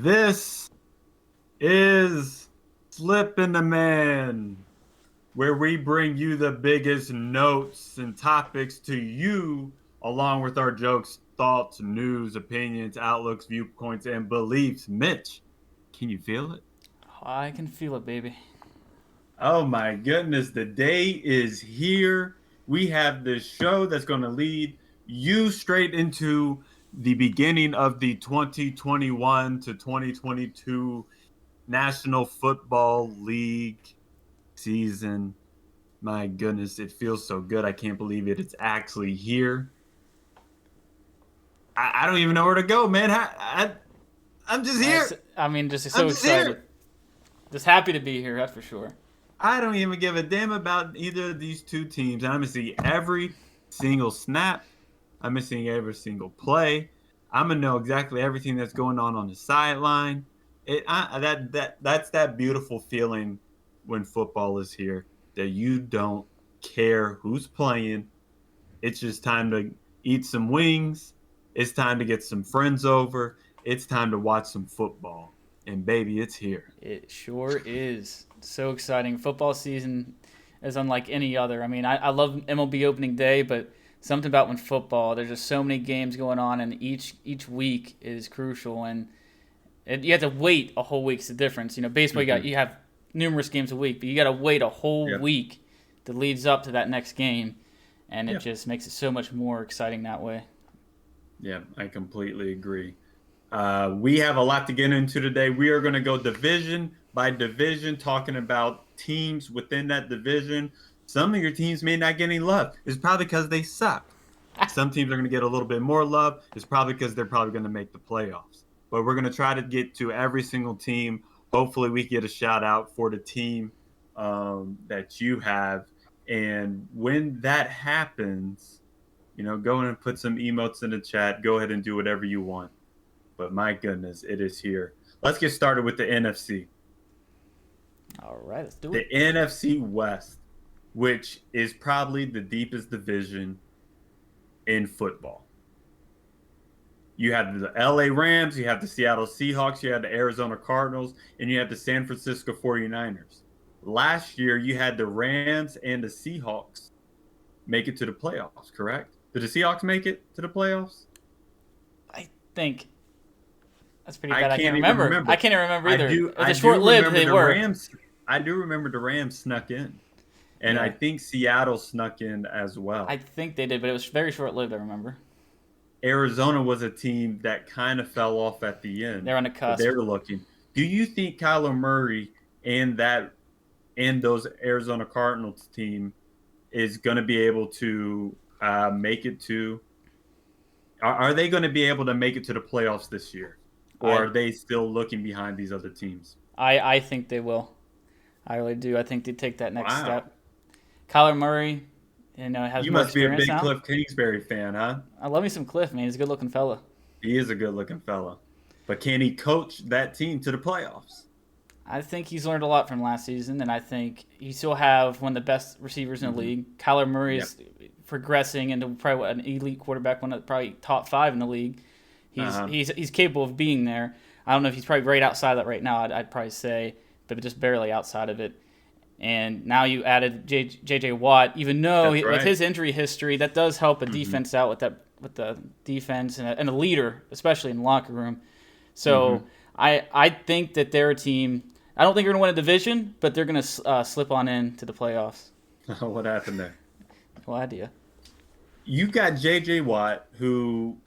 This is Flippin' the Man, where we bring you the biggest notes and topics to you, along with our jokes, thoughts, news, opinions, outlooks, viewpoints, and beliefs. Mitch, can you feel it? I can feel it, baby. Oh my goodness, the day is here. We have this show that's going to lead you straight into the beginning of the 2021 to 2022 National Football League season. My goodness, it feels so good. I can't believe it. It's actually here. I don't even know where to go, man. I'm just here. Just I'm so just excited. here. Just happy to be here, that's for sure. I don't even give a damn about either of these two teams. I'm gonna see every single snap. I'm gonna see every single play. I'm gonna know exactly everything that's going on the sideline. That's that beautiful feeling when football is here that you don't care who's playing. It's just time to eat some wings. It's time to get some friends over. It's time to watch some football. And baby, it's here. It sure is. So exciting. Football season is unlike any other. I love MLB opening day, but something about when football, there's just so many games going on, and each week is crucial. And you have to wait a whole week's the difference. Baseball, Mm-hmm. you have numerous games a week, but you got to wait a whole Yep. week that leads up to that next game, and it Yep. just makes it so much more exciting that way. Yeah, I completely agree. We have a lot to get into today. We are going to go division by division, talking about teams within that division. Some of your teams may not get any love. It's probably because they suck. Some teams are going to get a little bit more love. It's probably because they're probably going to make the playoffs. But we're going to try to get to every single team. Hopefully, we get a shout out for the team that you have. And when that happens, go in and put some emotes in the chat. Go ahead and do whatever you want. But my goodness, it is here. Let's get started with the NFC. All right, let's do The it. NFC West, which is probably the deepest division in football. You have the LA Rams, you have the Seattle Seahawks, you have the Arizona Cardinals, and you have the San Francisco 49ers. Last year, you had the Rams and the Seahawks make it to the playoffs, correct? Did the Seahawks make it to the playoffs? I think that's pretty I bad. I can't can't even remember. I remember. can't even remember I either. do It was I a do short-lived remember they the were. Rams. I do remember the Rams snuck in. And I Yeah, think Seattle snuck in as I well. think they did, but it was very short-lived. I remember Arizona was a team that kind of fell off at the they're end, on the but they cusp. were looking. Do you think Kyler Murray and those Arizona Cardinals team is going to be able to make it to? Are they going to be able to make it to the playoffs this year, or I are they still looking behind these other teams? I think they will. I really do. I think they take that next Wow, step. Kyler Murray, has you more must be a experience big now. Cliff Kingsbury fan, huh? I love me some Cliff, man. He's a good-looking fella. He is a good-looking fella, but can he coach that team to the playoffs? I think he's learned a lot from last season, and I think he still have one of the best receivers in the Mm-hmm. league. Kyler Murray Yeah. is progressing into probably an elite quarterback, one of probably top five in the league. He's Uh-huh. he's he's capable of being there. I don't know if he's probably right outside of that right now. I'd probably say, but just barely outside of it. And now you added J.J. Watt, even though That's with right. his injury history, that does help a Mm-hmm. defense out with the defense and a leader, especially in the locker room. Mm-hmm. So I think that they're a team. I don't think they're going to win a division, but they're going to slip on in to the playoffs. What happened there? No idea. You got J.J. Watt, who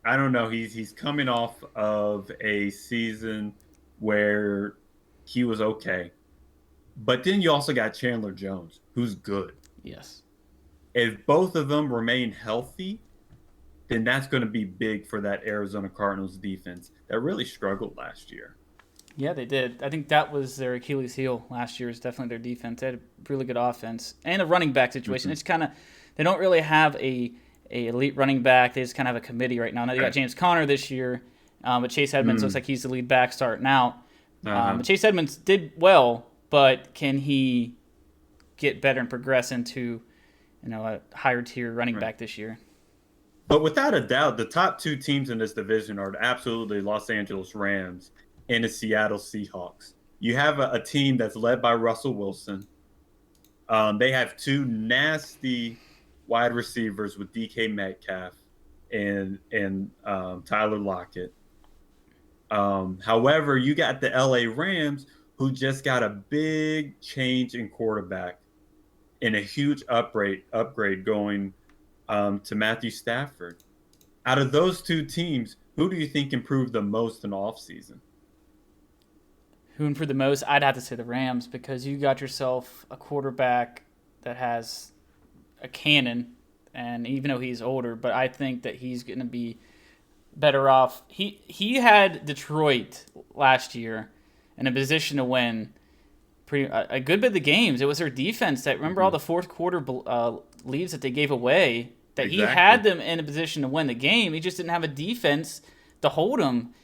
I don't know. He's coming off of a season where he was okay, but then you also got Chandler Jones, who's good. Yes. If both of them remain healthy, then that's going to be big for that Arizona Cardinals defense that really struggled last year. Yeah, they did. I think that was their Achilles heel last year. Is definitely their defense. They had a really good offense and a running back situation. Mm-hmm. It's kind of they don't really have a elite running back. They just kind of have a committee right now. Now they got James Conner this year, but Chase Edmonds looks like he's the lead back starting out. Uh-huh. But Chase Edmonds did well, but can he get better and progress into a higher tier running Right. back this year? But without a doubt, the top two teams in this division are absolutely Los Angeles Rams and the Seattle Seahawks. You have a team that's led by Russell Wilson. They have two nasty wide receivers with DK Metcalf and Tyler Lockett. However, you got the LA Rams who just got a big change in quarterback and a huge upgrade going to Matthew Stafford. Out of those two teams, who do you think improved the most in the offseason? Who improved the most? I'd have to say the Rams because you got yourself a quarterback that has a cannon, and even though he's older, but I think that he's going to be better off. He had Detroit last year in a position to win a good bit of the games. It was their defense that remember all the fourth quarter leads that they gave away. That he had them in a position to win the game. He just didn't have a defense to hold him.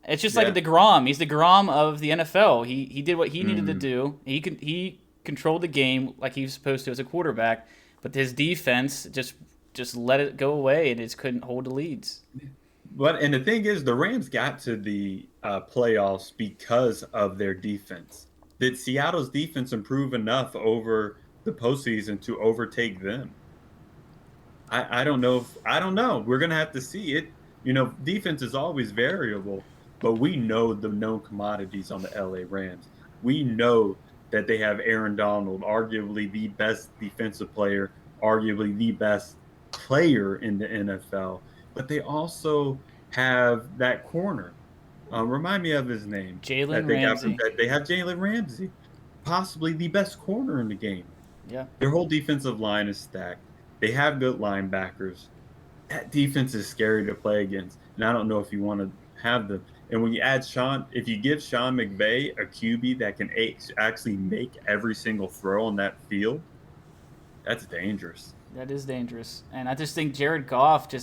It's just like a DeGrom. He's the Grom of the NFL. He did what he needed to do. He controlled the game like he was supposed to as a quarterback, but his defense just let it go away and just couldn't hold the leads. And the thing is, the Rams got to the playoffs because of their defense. Did Seattle's defense improve enough over the postseason to overtake them? I don't know. I don't know. We're gonna have to see it. Defense is always variable, but we know the known commodities on the LA Rams. We know that they have Aaron Donald, arguably the best defensive player, arguably the best player in the NFL. But they also have that corner. Remind me of his name. Jalen Ramsey. They have Jalen Ramsey, possibly the best corner in the game. Yeah. Their whole defensive line is stacked. They have good linebackers. That defense is scary to play against, and I don't know if you want to have them. And when you add if you give Sean McVay a QB that can actually make every single throw on that field, that's dangerous. That is dangerous, and I just think Jared Goff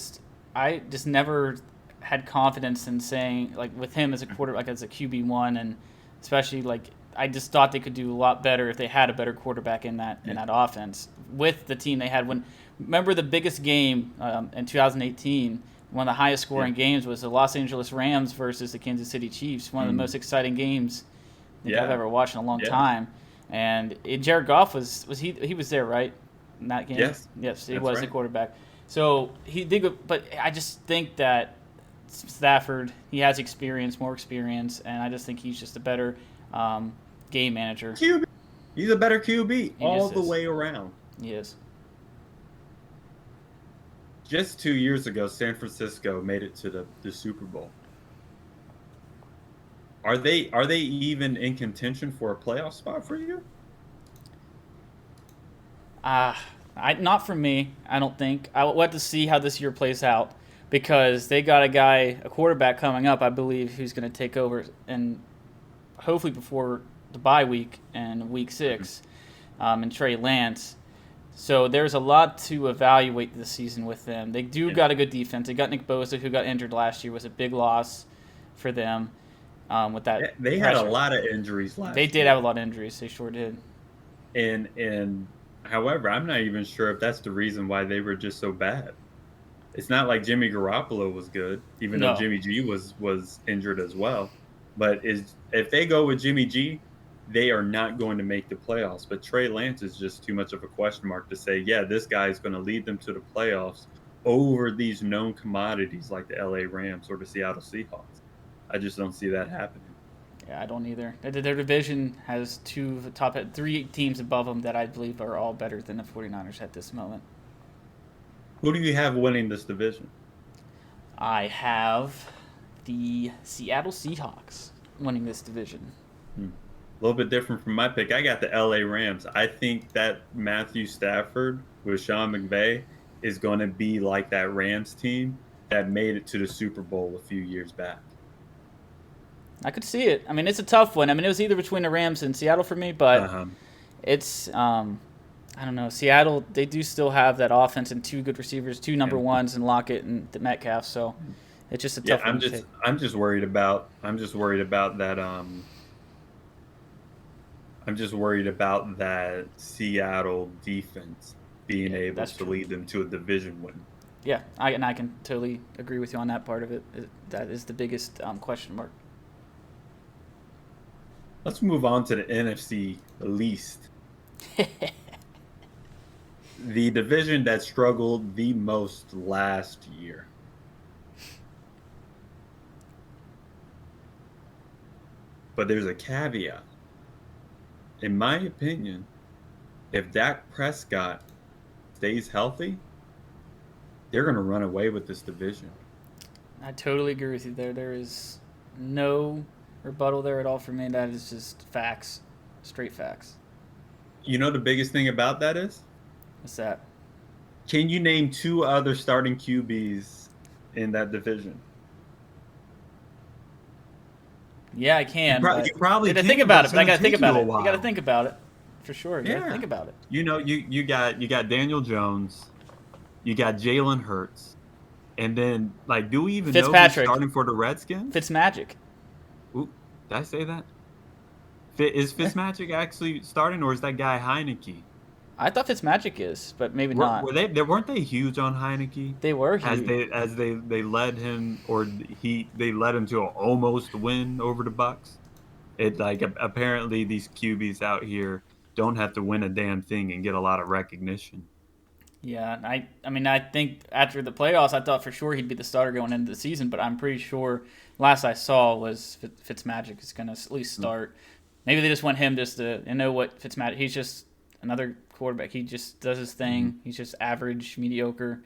I just never had confidence in saying like with him as a quarterback, as a QB1, and especially like I just thought they could do a lot better if they had a better quarterback in that offense with the team they had. Remember the biggest game in 2018, one of the highest scoring games was the Los Angeles Rams versus the Kansas City Chiefs. One of the most exciting games I think I've ever watched in a long time. And Jared Goff was was there, right? In that game? Yes, he was the quarterback. So he did, but I just think that Stafford, he has more experience, and I just think he's just a better game manager. QB. He's a better QB all the way around. He is. Just 2 years ago, San Francisco made it to the Super Bowl. Are they even in contention for a playoff spot for you? Not for me. I don't think. I will have to see how this year plays out because they got a quarterback coming up, I believe, who's going to take over and hopefully before the bye week and week 6, and Trey Lance. So there's a lot to evaluate this season with them. They got a good defense. They got Nick Bosa, who got injured last year, was a big loss for them. With that, they had a lot of injuries last year. They did have a lot of injuries. They sure did. And however, I'm not even sure if that's the reason why they were just so bad. It's not like Jimmy Garoppolo was good, even though Jimmy G was injured as well. But if they go with Jimmy G, they are not going to make the playoffs. But Trey Lance is just too much of a question mark to say, yeah, this guy is going to lead them to the playoffs over these known commodities like the LA Rams or the Seattle Seahawks. I just don't see that happening. Yeah, I don't either. Their division has 3 teams above them that I believe are all better than the 49ers at this moment. Who do you have winning this division? I have the Seattle Seahawks winning this division. A little bit different from my pick. I got the LA Rams. I think that Matthew Stafford with Sean McVay is going to be like that Rams team that made it to the Super Bowl a few years back. I could see it. I mean, it's a tough one. I mean, it was either between the Rams and Seattle for me, but it's I don't know. Seattle, they do still have that offense and 2 good receivers, 2 number ones, and Lockett and the Metcalf. So it's just a tough one to take. I'm just worried about that. I'm just worried about that Seattle defense being able to lead them to a division win. Yeah, I can totally agree with you on that part of it. That is the biggest question mark. Let's move on to the NFC least, the division that struggled the most last year. But there's a caveat. In my opinion, if Dak Prescott stays healthy, they're going to run away with this division. I totally agree with you there. There is no rebuttal there at all for me. That is just facts, straight facts. You know the biggest thing about that is? What's that? Can you name two other starting QBs in that division? Yeah, I can, You but probably I gotta can, think but about it's it. But I going gotta to think take you about a it. I gotta while. think about it for sure. You gotta Yeah. think about it. You know, you got Daniel Jones, you got Jalen Hurts, and then like, do we even know who's Fitzpatrick, starting for the Redskins? Fitzmagic. Ooh, did I say that? Is Fitzmagic actually starting, or is that guy Heineke? I thought Fitzmagic is, but maybe Were, not. were they? Weren't they huge on Heineke They were as huge. they led him, or they led him to an almost win over the Bucks? It like apparently these QBs out here don't have to win a damn thing and get a lot of recognition. Yeah, I mean, I think after the playoffs, I thought for sure he'd be the starter going into the season, but I'm pretty sure last I saw was Fitzmagic is going to at least start. Maybe they just want him just to and know what Fitzmagic. He's just another quarterback. He just does his thing. Mm-hmm. He's just average, mediocre,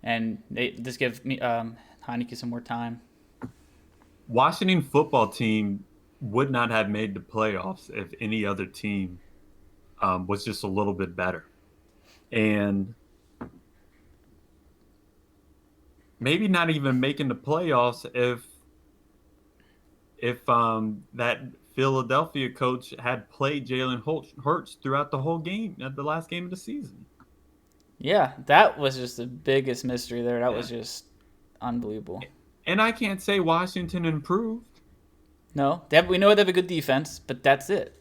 and they just give me Heineke some more time. Washington football team would not have made the playoffs if any other team was just a little bit better, and maybe not even making the playoffs if that Philadelphia coach had played Jalen Hurts throughout the whole game at the last game of the season. Yeah, that was just the biggest mystery there. That Yeah. was just unbelievable. And I can't say Washington improved. No, we know they have a good defense, but that's it.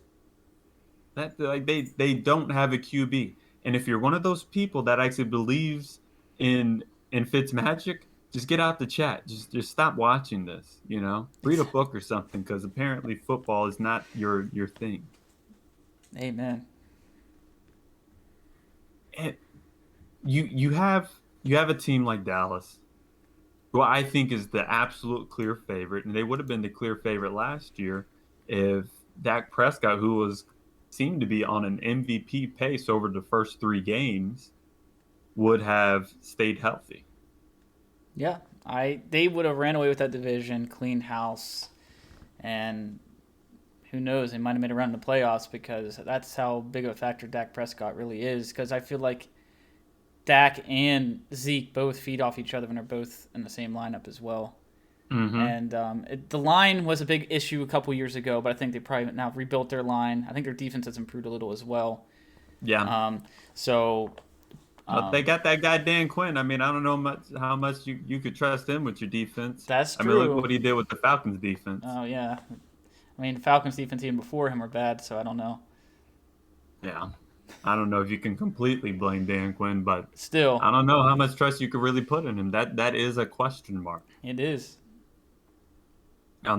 That like they don't have a QB. And if you're one of those people that actually believes in Fitzmagic, just get out the chat. Just stop watching this. You know, read a book or something, because apparently football is not your thing. Amen. And you have a team like Dallas, who I think is the absolute clear favorite, and they would have been the clear favorite last year if Dak Prescott, who was seemed to be on an MVP pace over the first three games, would have stayed healthy. Yeah, they would have ran away with that division, clean house, and who knows? They might have made a run in the playoffs because that's how big of a factor Dak Prescott really is. Because I feel like Dak and Zeke both feed off each other when they're both in the same lineup as well. Mm-hmm. And the line was a big issue a couple years ago, but I think they probably now rebuilt their line. I think their defense has improved a little as well. Yeah. So But they got that guy Dan Quinn. I mean, I don't know how much you could trust him with your defense. that's I mean, look true. what he did with the Falcons defense. Oh yeah, I mean Falcons defense even before him were bad, so I don't know. Yeah. I don't know if you can completely blame Dan Quinn, but Still, I don't know how much trust you could really put in him. That is a question mark. it is.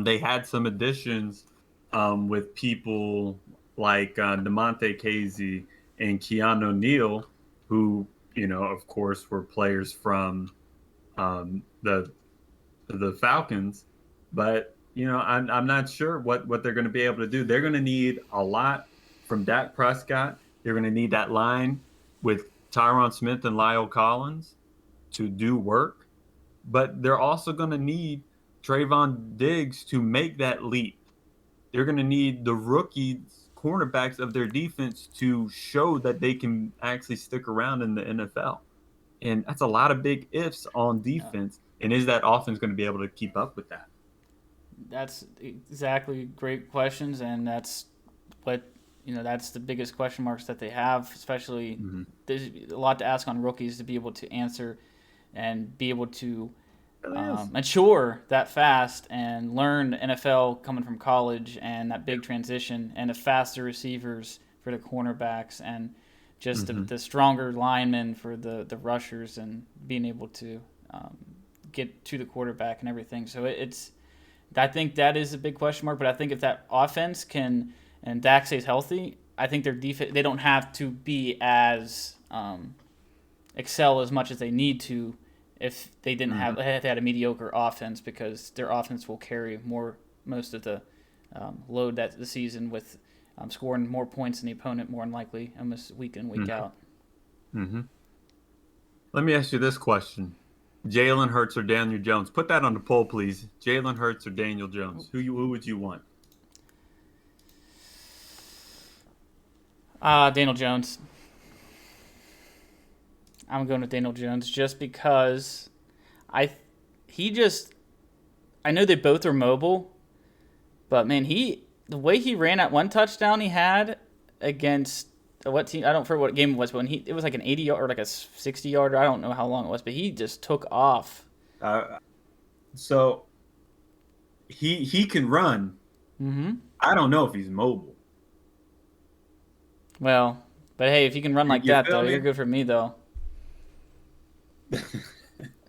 They had some additions with people like DeMonte Casey and Keanu Neal, who, of course, were players from the Falcons. But, I'm not sure what they're going to be able to do. They're going to need a lot from Dak Prescott. They're going to need that line with Tyron Smith and Lyle Collins to do work. But they're also going to need Trayvon Diggs to make that leap. They're going to need the rookie cornerbacks of their defense to show that they can actually stick around in the NFL. And that's a lot of big ifs on defense. And is that offense going to be able to keep up with that? That's exactly great questions, and that's what that's the biggest question marks that they have. Especially, there's a lot to ask on rookies to be able to answer and be able to mature that fast and learn NFL coming from college and that big transition and the faster receivers for the cornerbacks and just the stronger linemen for the rushers and being able to get to the quarterback and everything. So I think that is a big question mark. But I think if that offense can and Dak stays healthy, I think their defense, they don't have to be as excel as much as they need to if they didn't have if they had a mediocre offense, because their offense will carry most of the load that the season with scoring more points than the opponent more than likely almost week in, week out. Let me ask you this question. Jalen Hurts or Daniel Jones? Put that on the poll, please. Jalen Hurts or Daniel Jones? Who would you want? Daniel Jones. I'm going with Daniel Jones just because I know they both are mobile, but man, the way he ran at one touchdown he had against what team? I don't remember what game it was, but it was like an 80-yard or like a 60-yarder. I don't know how long it was, but he just took off. So he can run. I don't know if he's mobile. Well, but hey, if you can run like that, though, you're good for me, though.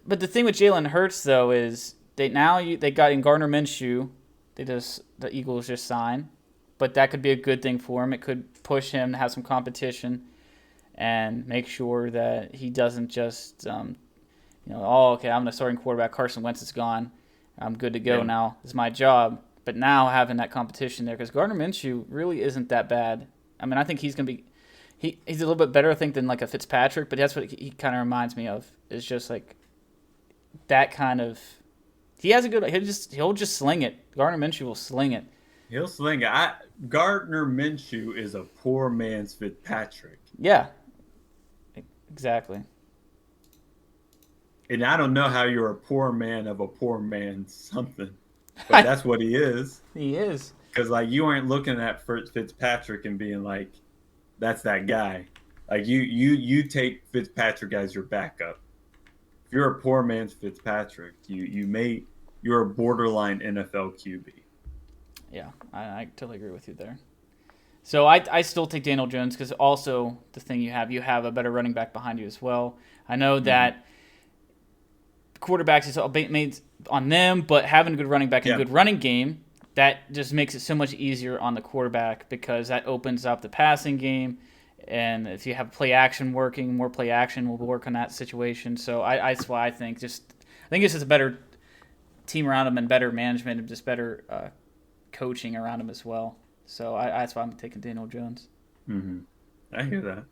But the thing with Jalen Hurts, though, is they got in Gardner Minshew. The Eagles just signed, but that could be a good thing for him. It could push him to have some competition and make sure that he doesn't just, okay, I'm the starting quarterback. Carson Wentz is gone. I'm good to go now. This is my job. But now having that competition there, because Gardner Minshew really isn't that bad. I mean, I think he's going to be he's a little bit better, I think, than like a Fitzpatrick, but that's what he kind of reminds me of. Is just like that kind of. He has a good. He'll just sling it. Gardner Minshew will sling it. He'll sling it. Gardner Minshew is a poor man's Fitzpatrick. Yeah. Exactly. And I don't know how you're a poor man of a poor man's something, but that's what he is. He is. Because like you aren't looking at Fitzpatrick and being like, that's that guy. Like you take Fitzpatrick as your backup. If you're a poor man's Fitzpatrick, you're a borderline NFL QB. Yeah, I totally agree with you there. So I still take Daniel Jones because also the thing you have a better running back behind you as well. I know that quarterbacks is all made on them, but having a good running back and a good running game, that just makes it so much easier on the quarterback because that opens up the passing game. And if you have play action working, more play action will work on that situation. So that's why I think it's just a better team around him and better management and just better coaching around him as well. So that's why I'm taking Daniel Jones. I hear that.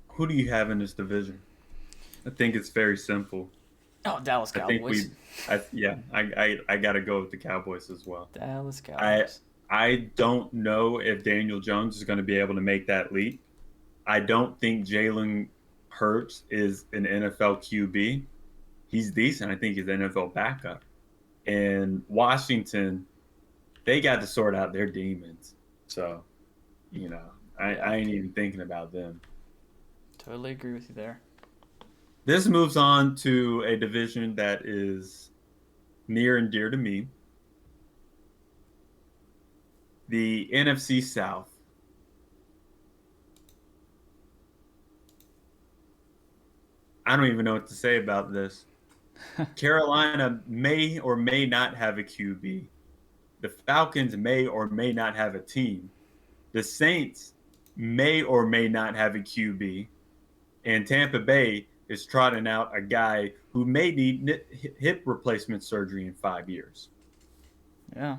Who do you have in this division? I think it's very simple. Oh, Dallas Cowboys. I got to go with the Cowboys as well. Dallas Cowboys. I don't know if Daniel Jones is going to be able to make that leap. I don't think Jalen Hurts is an NFL QB. He's decent. I think he's an NFL backup. And Washington, they got to sort out their demons. So, I ain't even thinking about them. Totally agree with you there. This moves on to a division that is near and dear to me. The NFC South. I don't even know what to say about this. Carolina may or may not have a QB. The Falcons may or may not have a team. The Saints may or may not have a QB. And Tampa Bay is trotting out a guy who may need hip replacement surgery in 5 years. Yeah.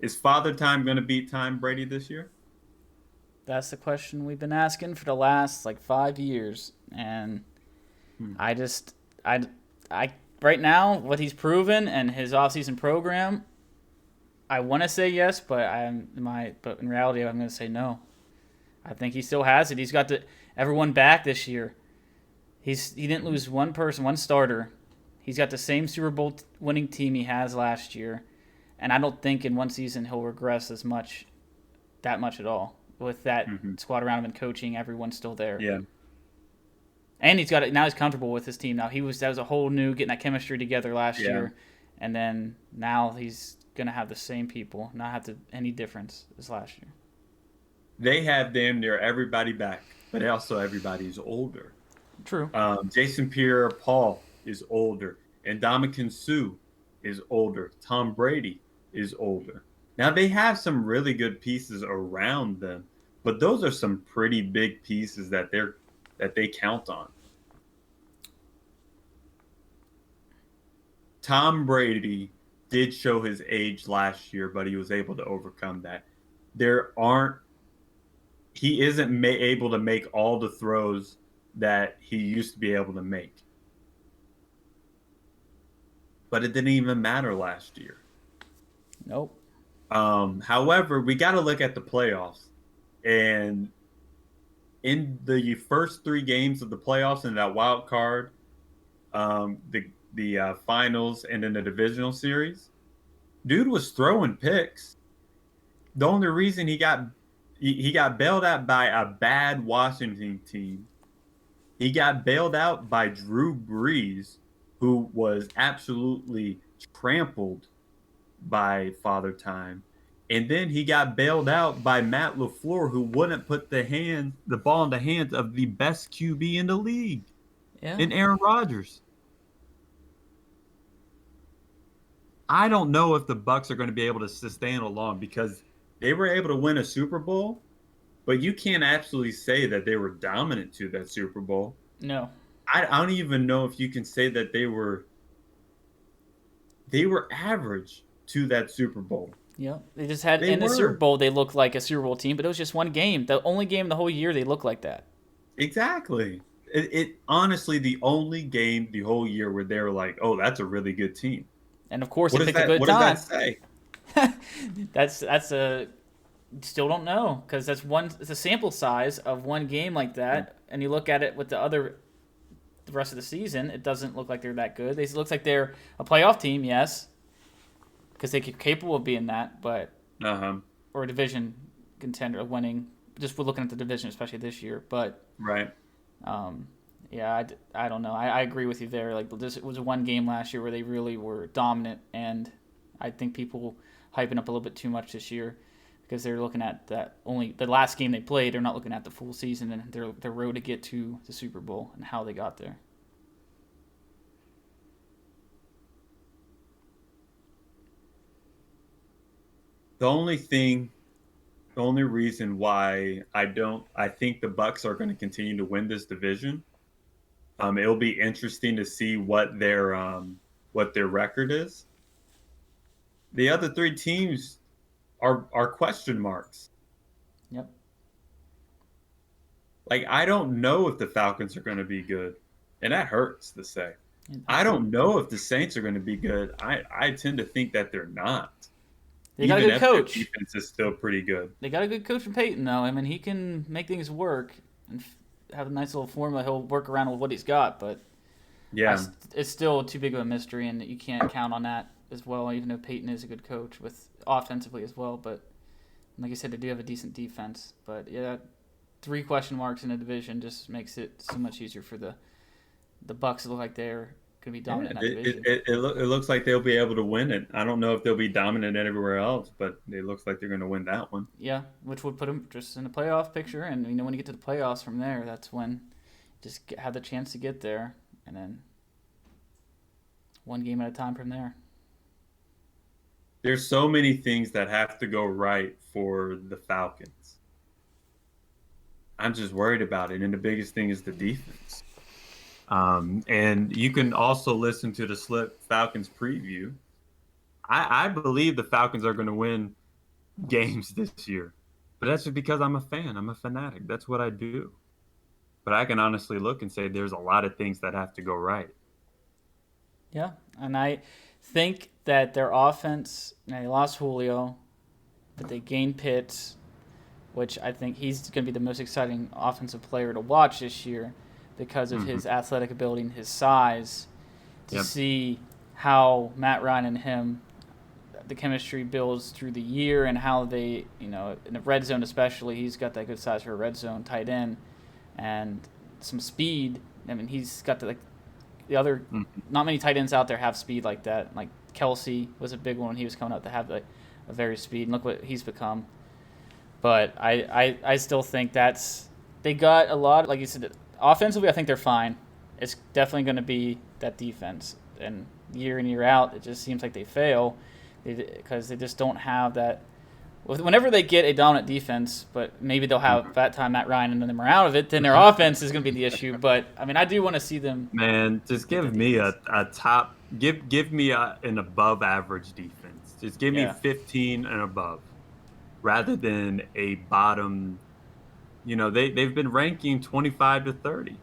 Is Father Time going to beat Tom Brady this year? That's the question we've been asking for the last 5 years, and I right now what he's proven and his offseason program, I want to say yes, but in reality I'm going to say no. I think he still has it. He's got everyone back this year. He didn't lose one starter. He's got the same Super Bowl winning team he has last year. And I don't think in one season he'll regress that much at all. With that squad around him and coaching, everyone's still there. Yeah. And now he's comfortable with his team. Now that was a whole new getting that chemistry together last year, and then now he's going to have the same people, not have to any difference as last year. They have damn near everybody back, but also everybody's older. True. Jason Pierre-Paul is older, and Ndamukong Suh is older. Tom Brady is older. Now they have some really good pieces around them, but those are some pretty big pieces that they count on. Tom Brady did show his age last year, but he was able to overcome that. He isn't able to make all the throws that he used to be able to make. But it didn't even matter last year. Nope. However, we got to look at the playoffs. And in the first 3 games of the playoffs in that wild card, the finals, and then the divisional series, dude was throwing picks. The only reason he got bailed out by a bad Washington team. He got bailed out by Drew Brees, who was absolutely trampled by Father Time. And then he got bailed out by Matt LaFleur, who wouldn't put the ball in the hands of the best QB in the league, in Aaron Rodgers. I don't know if the Bucs are going to be able to sustain along, because they were able to win a Super Bowl, but you can't absolutely say that they were dominant to that Super Bowl. No. I don't even know if you can say that they were average to that Super Bowl. Yeah, they just had in the Super Bowl. They looked like a Super Bowl team, but it was just one game. The only game the whole year they looked like that. Exactly. It honestly the only game the whole year where they were like, "Oh, that's a really good team." And of course, they picked a good what time. What does that say? that's a still don't know, because it's a sample size of one game like that, and you look at it with the rest of the season, it doesn't look like they're that good. It looks like they're a playoff team, yes, because they're capable of being that, but or a division contender of winning. Just we're looking at the division, especially this year, but right. Yeah, I don't know. I agree with you there. Like, it was one game last year where they really were dominant, and I think people hyping up a little bit too much this year, because they're looking at that only the last game they played. They're not looking at the full season and their road to get to the Super Bowl and how they got there. The only reason why I think the Bucs are going to continue to win this division. It'll be interesting to see what their record is. The other 3 teams are question marks. Yep. Like, I don't know if the Falcons are going to be good, and that hurts to say. I don't know if the Saints are going to be good. I tend to think that they're not. They got a good coach. Their defense is still pretty good. They got a good coach in Peyton, though. I mean, he can make things work and have a nice little formula. He'll work around with what he's got, but yeah, it's still too big of a mystery, and you can't count on that as well, even though Peyton is a good coach with offensively as well. But like I said, they do have a decent defense. But yeah, 3 question marks in a division just makes it so much easier for the Bucs to look like they're going to be dominant in that division. It looks like they'll be able to win it. I don't know if they'll be dominant everywhere else, but it looks like they're going to win that one. Yeah, which would put them just in the playoff picture. And when you get to the playoffs from there, that's when you just have the chance to get there, and then one game at a time from there. There's so many things that have to go right for the Falcons. I'm just worried about it, and the biggest thing is the defense. And you can also listen to the Slip Falcons preview. I believe the Falcons are going to win games this year, but that's just because I'm a fan. I'm a fanatic. That's what I do. But I can honestly look and say there's a lot of things that have to go right. Yeah, and I think that their offense, they lost Julio, but they gained Pitts, which I think he's going to be the most exciting offensive player to watch this year because of his athletic ability and his size, to see how Matt Ryan and him, the chemistry builds through the year, and how they, in the red zone especially, he's got that good size for a red zone tight end and some speed. I mean, he's got the other, not many tight ends out there have speed like that. Like Kelsey was a big one when he was coming up to have a very speed, and look what he's become. But I still think they got a lot, like you said, offensively I think they're fine. It's definitely going to be that defense. And year in, year out, it just seems like they fail because they just don't have that. Whenever they get a dominant defense, but maybe they'll have that time Matt Ryan and then they're out of it, then their offense is going to be the issue. But, I mean, I do want to see them. Man, just give me a top – give me an above-average defense. Just give me 15 and above rather than a bottom – they've been ranking 25 to 30.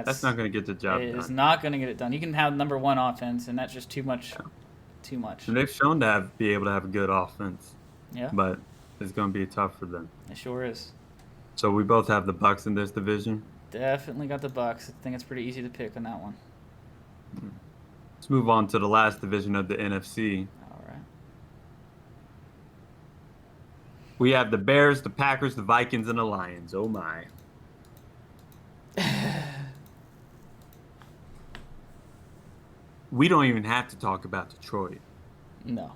That's not going to get the job done. It is not going to get it done. You can have number one offense, and that's just too much. Yeah. Too much. And they've shown to be able to have a good offense. Yeah. But it's going to be tough for them. It sure is. So we both have the Bucs in this division? Definitely got the Bucs. I think it's pretty easy to pick on that one. Let's move on to the last division of the NFC. All right. We have the Bears, the Packers, the Vikings, and the Lions. Oh, my. We don't even have to talk about Detroit. No.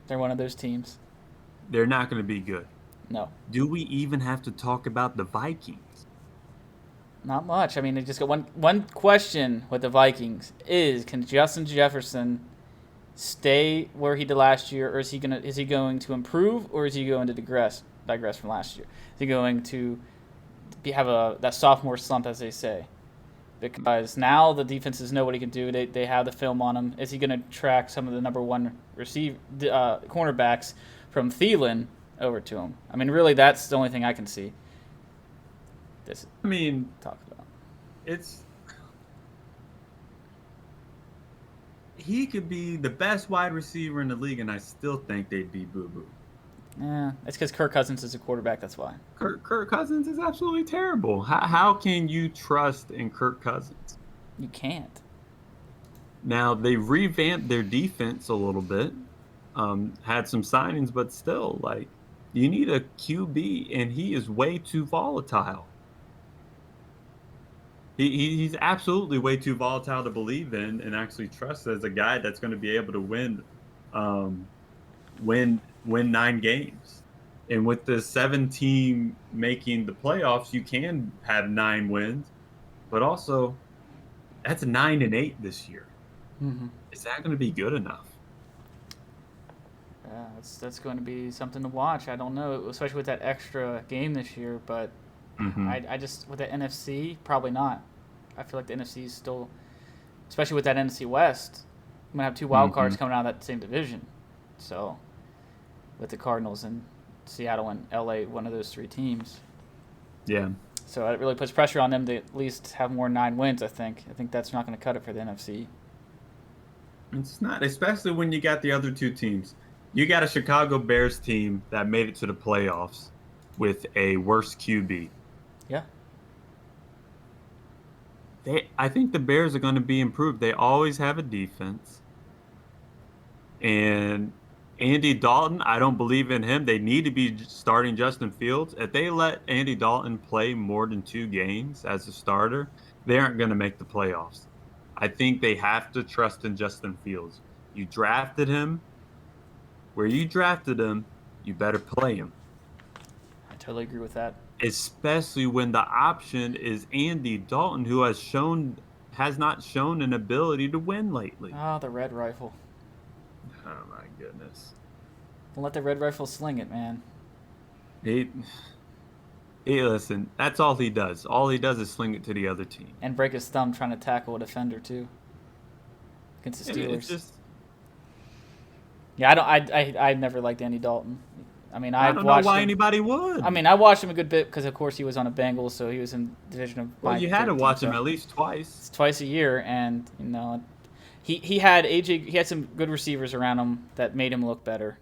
They're one of those teams. They're not going to be good. No. Do we even have to talk about the Vikings? Not much. I mean, they just got one question with the Vikings is, can Justin Jefferson stay where he did last year, or is he going to improve, or is he going to digress from last year? Is he going to have that sophomore slump, as they say? Because now the defenses know what he can do. They have the film on him. Is he going to track some of the number one cornerbacks from Thielen over to him? I mean, really, that's the only thing I can see. Talk about. He could be the best wide receiver in the league, and I still think they'd be boo-boo. Yeah, it's because Kirk Cousins is a quarterback. That's why. Kirk Cousins is absolutely terrible. How can you trust in Kirk Cousins? You can't. Now, they revamped their defense a little bit, had some signings, but still, you need a QB, and he is way too volatile. He's absolutely way too volatile to believe in and actually trust as a guy that's going to be able to win 9 games. And with the 7 team making the playoffs, you can have 9 wins, but also that's 9-8 this year. Mm-hmm. Is that going to be good enough? Yeah, that's going to be something to watch. I don't know, especially with that extra game this year, but I just, with the NFC, probably not. I feel like the NFC is still, especially with that NFC West, I'm going to have 2 wild cards coming out of that same division. So, with the Cardinals and Seattle and LA, one of those 3 teams. Yeah. So it really puts pressure on them to at least have more 9 wins, I think. I think that's not going to cut it for the NFC. It's not, especially when you got the other 2 teams. You got a Chicago Bears team that made it to the playoffs with a worse QB. Yeah. I think the Bears are going to be improved. They always have a defense. And Andy Dalton, I don't believe in him. They need to be starting Justin Fields. If they let Andy Dalton play more than 2 games as a starter, they aren't going to make the playoffs. I think they have to trust in Justin Fields. You drafted him. Where you drafted him, you better play him. I totally agree with that. Especially when the option is Andy Dalton, who has not shown an ability to win lately. Oh, the red rifle. Oh, my goodness. Don't let the red rifle sling it, man. Hey, listen, that's all he does. All he does is sling it to the other team. And break his thumb trying to tackle a defender, too. Against the Steelers. It's just... Yeah, I never liked Andy Dalton. I mean, I don't know why anybody would. I mean, I watched him a good bit because, of course, he was on a Bengals, so he was in division of. Well, you had to watch him at least twice. It's twice a year, and he had some good receivers around him that made him look better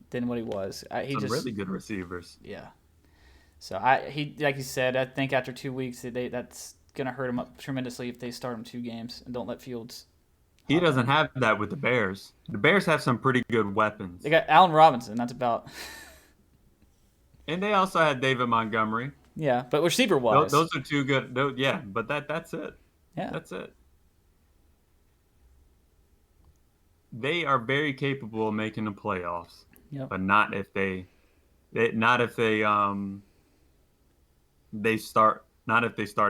than what he was. Really good receivers. Yeah. So he like you said, I think after 2 weeks that's gonna hurt him up tremendously if they start him 2 games and don't let Fields. He doesn't have that with the Bears. The Bears have some pretty good weapons. They got Allen Robinson. That's about. And they also had David Montgomery. Yeah, but receiver-wise. Those are 2 good. Yeah, but that's it. Yeah. That's it. they are very capable of making the playoffs, Yep. but not if they start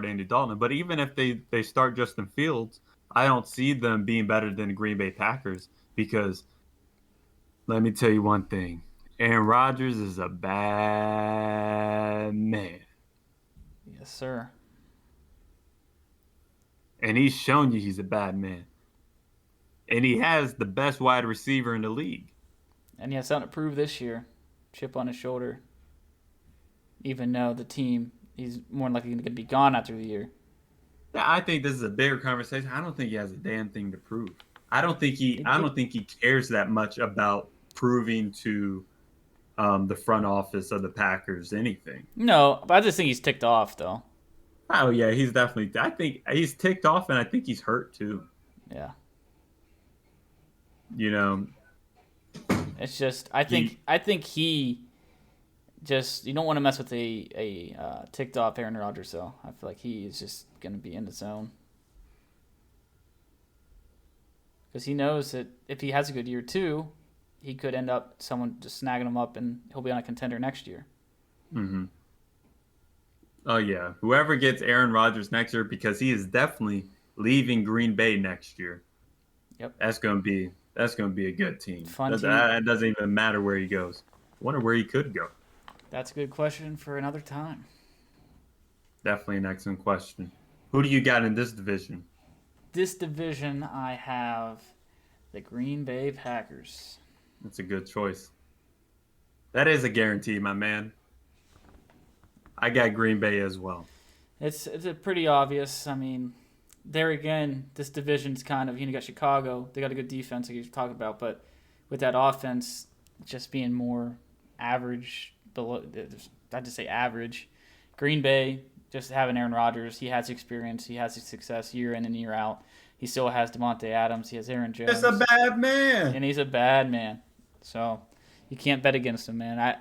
Andy Dalton. But even if they start Justin Fields, I don't see them being better than the Green Bay Packers because let me tell you one thing. Aaron Rodgers is a bad man. Yes, sir. And he's shown you he's a bad man. And he has the best wide receiver in the league. And he has something to prove this year. Chip on his shoulder. Even though the team, he's more than likely going to be gone after the year. Yeah, I think this is a bigger conversation. I don't think he has a damn thing to prove. I don't think he cares that much about proving to the front office of the Packers anything. No, but I just think he's ticked off, though. Oh yeah, he's definitely. I think he's ticked off, and I think he's hurt too. Yeah. You know, It's just I think he just you don't want to mess with a ticked off Aaron Rodgers though. I feel like he is just gonna be in the zone because he knows that if he has a good year too, he could end up someone just snagging him up and he'll be on a contender next year. Mm-hmm. Oh yeah, whoever gets Aaron Rodgers next year because he is definitely leaving Green Bay next year. Yep, that's gonna be a good team. Fun team. It doesn't even matter where he goes. I wonder where he could go. That's a good question for another time. Definitely an excellent question. Who do you got in this division? This division, I have the Green Bay Packers. That's a good choice. That is a guarantee, my man. I got Green Bay as well. It's a pretty obvious. I mean, there again, this division's kind of, you got Chicago. They got a good defense, like you talked about, but with that offense just being more average, below, I'd just say average. Green Bay, just having Aaron Rodgers, he has experience, he has success year in and year out. He still has Devontae Adams, he has Aaron Jones. That's a bad man. And he's a bad man. So you can't bet against him, man.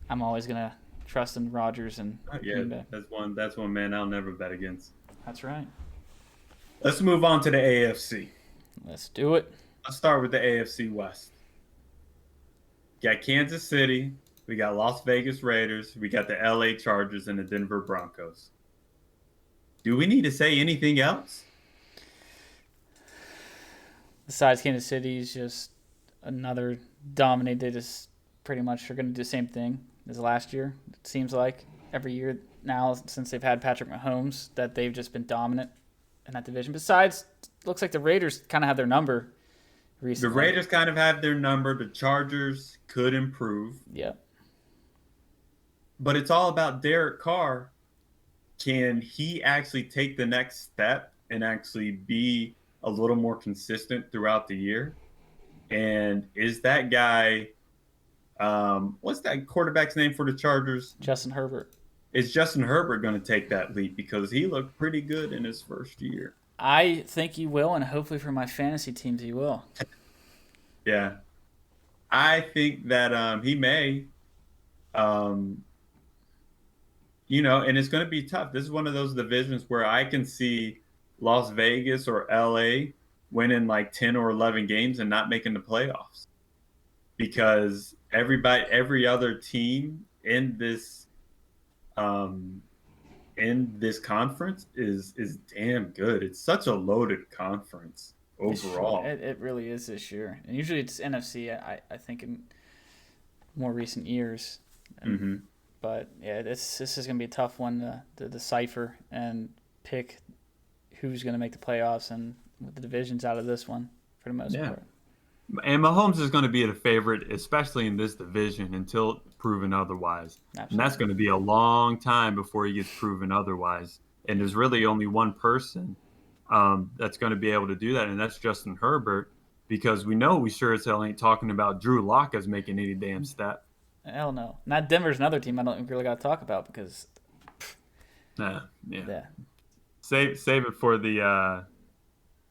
I'm always gonna trust in Rodgers and Green Bay. That's one man I'll never bet against. That's right. Let's move on to the AFC. Let's do it. Let's start with the AFC West. We got Kansas City, we got Las Vegas Raiders, we got the LA Chargers, and the Denver Broncos. Do we need to say anything else? Besides Kansas City is just another dominate. They just pretty much are going to do the same thing as last year. It seems like every year now since they've had Patrick Mahomes that they've just been dominant in that division. Besides, looks like the Raiders kind of have their number recently. The Raiders kind of have their number. The Chargers could improve. Yeah. But it's all about Derek Carr. Can he actually take the next step and actually be a little more consistent throughout the year? And is that guy, what's that quarterback's name for the Chargers? Justin Herbert. Is Justin Herbert going to take that leap? Because he looked pretty good in his first year. I think he will, and hopefully for my fantasy teams he will. Yeah. I think that he may. And it's going to be tough. This is one of those divisions where I can see Las Vegas or LA winning like 10 or 11 games and not making the playoffs because every other team in this conference is damn good. It's such a loaded conference overall. It really is this year. And usually it's NFC, I think, in more recent years. Mm-hmm. But yeah, this is going to be a tough one to decipher and pick who's going to make the playoffs and with the divisions out of this one for the most part. And Mahomes is going to be the favorite, especially in this division, until proven otherwise. Absolutely. And that's going to be a long time before he gets proven otherwise. And there's really only one person that's going to be able to do that, and that's Justin Herbert, because we sure as hell ain't talking about Drew Lock as making any damn step. Hell no. Not Denver's another team I don't really got to talk about because. Yeah. Save it for the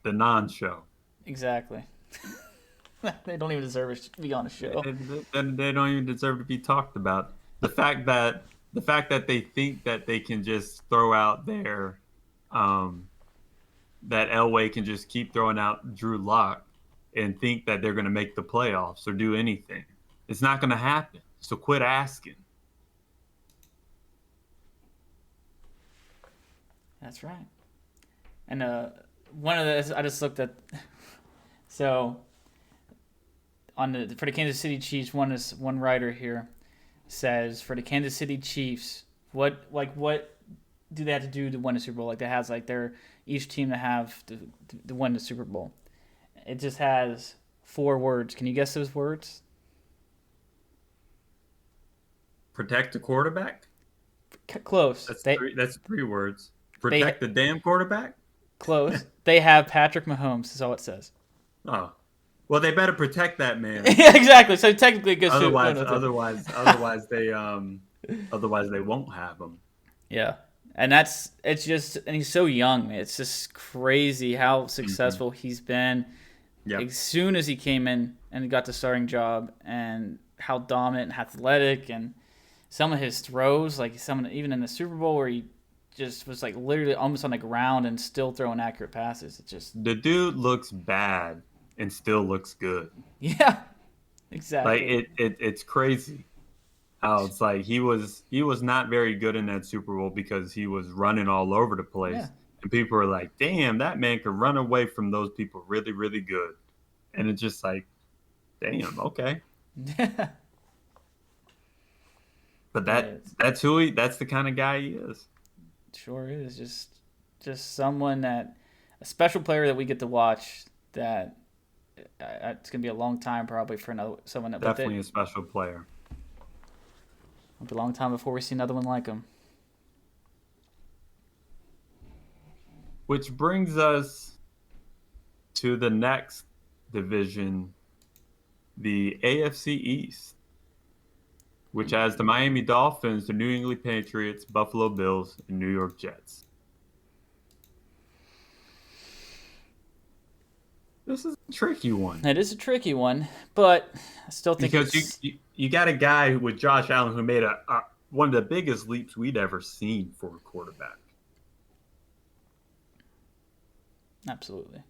non-show. Exactly. They don't even deserve to be on a show. They don't even deserve to be talked about. The fact that they think that they can just throw out their that Elway can just keep throwing out Drew Lock and think that they're going to make the playoffs or do anything. It's not going to happen. So quit asking. That's right. And one of the I just looked at so for the Kansas City Chiefs, one writer here says for the Kansas City Chiefs, what do they have to do to win a Super Bowl? Like that has like their each team to have to win the Super Bowl. It just has 4 words. Can you guess those words? Protect the quarterback. Close. That's 3 words. Protect the damn quarterback. Close. They have Patrick Mahomes. Is all it says. Oh, well, they better protect that man. Yeah, exactly. So technically, it goes otherwise they won't have him. Yeah, and he's so young. It's just crazy how successful he's been. Yep. As soon as he came in and got the starting job, and how dominant and athletic, and some of his throws, like even in the Super Bowl where he just was like literally almost on the ground and still throwing accurate passes. It just the dude looks bad and still looks good. Yeah, exactly. Like it's crazy how it's like he was not very good in that Super Bowl because he was running all over the place. Yeah. And people are like, damn, that man could run away from those people really, really good. And it's just like, damn, okay. But that's the kind of guy he is. Sure is. Just someone a special player that we get to watch that it's going to be a long time probably for someone that definitely a special player. It'll be a long time before we see another one like him. Which brings us to the next division, the AFC East, which has the Miami Dolphins, the New England Patriots, Buffalo Bills, and New York Jets. This is a tricky one. It is a tricky one, but I still think because you got a guy with Josh Allen who made one of the biggest leaps we'd ever seen for a quarterback. Absolutely.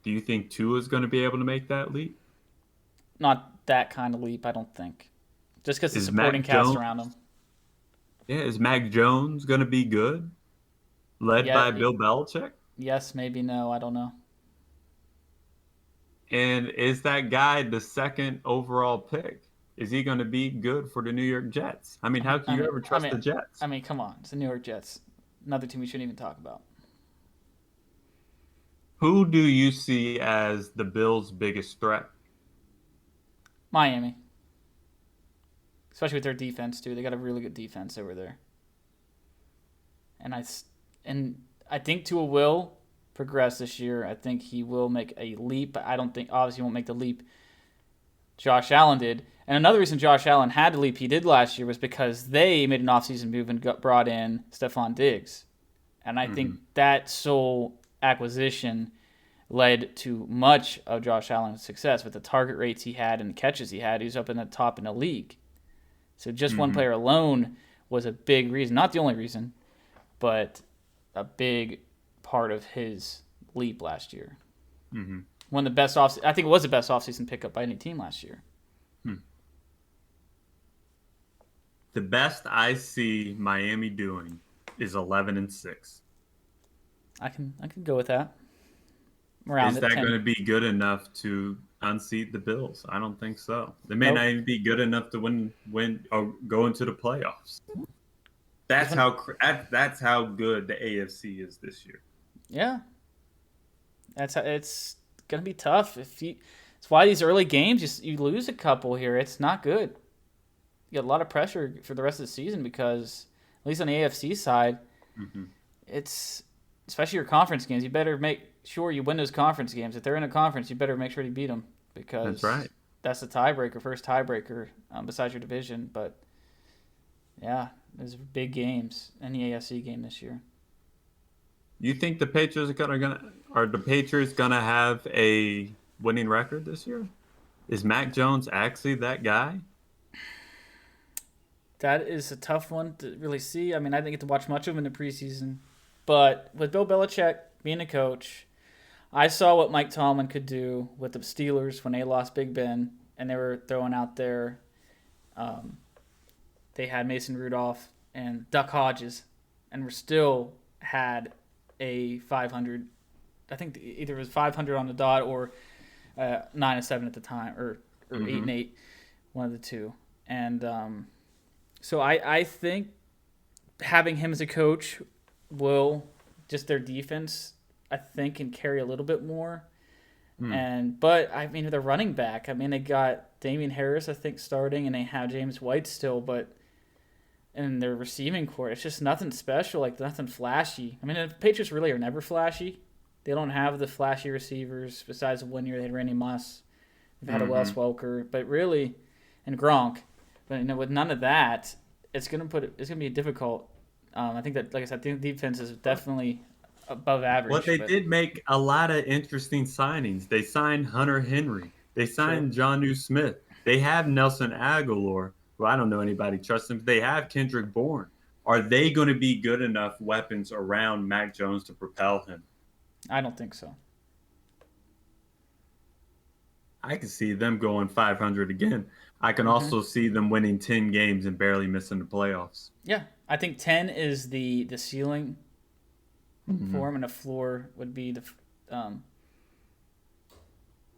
Do you think Tua is going to be able to make that leap? Not that kind of leap, I don't think. Just because the supporting cast around him. Yeah, is Mac Jones going to be good? Led by Bill Belichick? Yes, maybe no, I don't know. And is that guy the second overall pick? Is he going to be good for the New York Jets? I mean, how can you ever trust the Jets? I mean, come on. It's the New York Jets. Another team we shouldn't even talk about. Who do you see as the Bills' biggest threat? Miami. Especially with their defense, too. They got a really good defense over there. And I think Tua will progress this year. I think he will make a leap. I don't think, obviously, he won't make the leap Josh Allen did. And another reason Josh Allen had the leap he did last year was because they made an offseason move and brought in Stephon Diggs. And I think that sole acquisition led to much of Josh Allen's success with the target rates he had and the catches he had. He was up in the top in the league. So just one player alone was a big reason. Not the only reason, but a big part of his leap last year. One of the best I think it was the best offseason pickup by any team last year. The best I see Miami doing is 11-6. I can go with that. Is that going to be good enough to unseat the Bills? I don't think so. They may not even be good enough to win or go into the playoffs. That's how good the AFC is this year. Yeah, it's going to be tough. It's why these early games you lose a couple here. It's not good. You got a lot of pressure for the rest of the season because at least on the AFC side, it's especially your conference games. You better make sure you win those conference games. If they're in a conference, you better make sure you beat them because that's right. That's the tiebreaker, first tiebreaker besides your division. But yeah, there's big games in the AFC game this year. You think the Patriots are the Patriots gonna have a winning record this year? Is Mac Jones actually that guy? That is a tough one to really see. I mean, I didn't get to watch much of him in the preseason, but with Bill Belichick being a coach, I saw what Mike Tomlin could do with the Steelers when they lost Big Ben, and they were throwing out there. They had Mason Rudolph and Duck Hodges, and we still had a 500. I think either it was 500 on the dot or 9-7 at the time, or 8-8, one of the two. And so I think having him as a coach will just their defense, I think, can carry a little bit more. But I mean, the running back. I mean, they got Damian Harris, I think, starting, and they have James White still, but in their receiving court, it's just nothing special, like nothing flashy. I mean, the Patriots really are never flashy. They don't have the flashy receivers. Besides 1 year, they had Randy Moss. They've had a Wes Welker, but really, and Gronk. But with none of that, it's gonna be difficult. I think that, like I said, I think the defense is definitely above average. Well, they did make a lot of interesting signings. They signed Hunter Henry. They signed Jonnu Smith. They have Nelson Aguilar, who I don't know anybody trusts him. They have Kendrick Bourne. Are they going to be good enough weapons around Mac Jones to propel him? I don't think so. I can see them going 500 again. I can also see them winning 10 games and barely missing the playoffs. Yeah, I think 10 is the ceiling for him, and the floor would be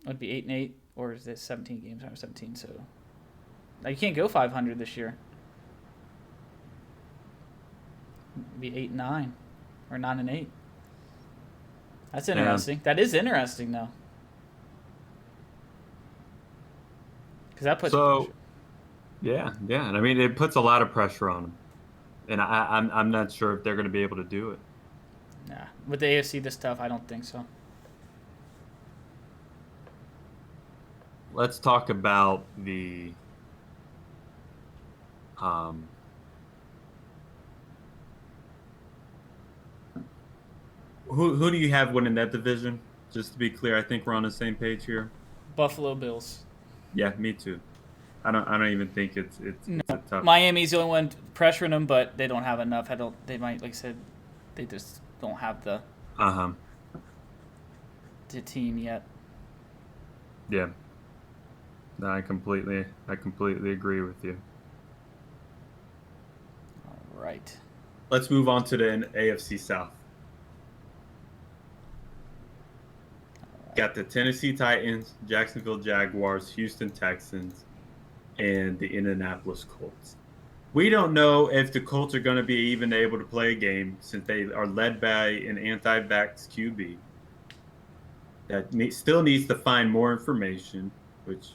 would be 8-8, or is it 17 games? I was 17, so you can't go 500 this year. It'd be 8-9 or 9-8. That's interesting. That is interesting, though. Because that puts pressure. Yeah. And I mean, it puts a lot of pressure on them. And I'm not sure if they're going to be able to do it. Nah. With the AFC this tough, I don't think so. Let's talk about the who do you have winning that division? Just to be clear, I think we're on the same page here. Buffalo Bills. Yeah, me too. I don't even think it's a tough. Miami's the only one pressuring them, but they don't have enough. They might, like I said, they just don't have the team yet. Yeah. No, I completely agree with you. All right. Let's move on to the AFC South. Got the Tennessee Titans, Jacksonville Jaguars, Houston Texans, and the Indianapolis Colts. We don't know if the Colts are going to be even able to play a game since they are led by an anti-vax QB that still needs to find more information, which,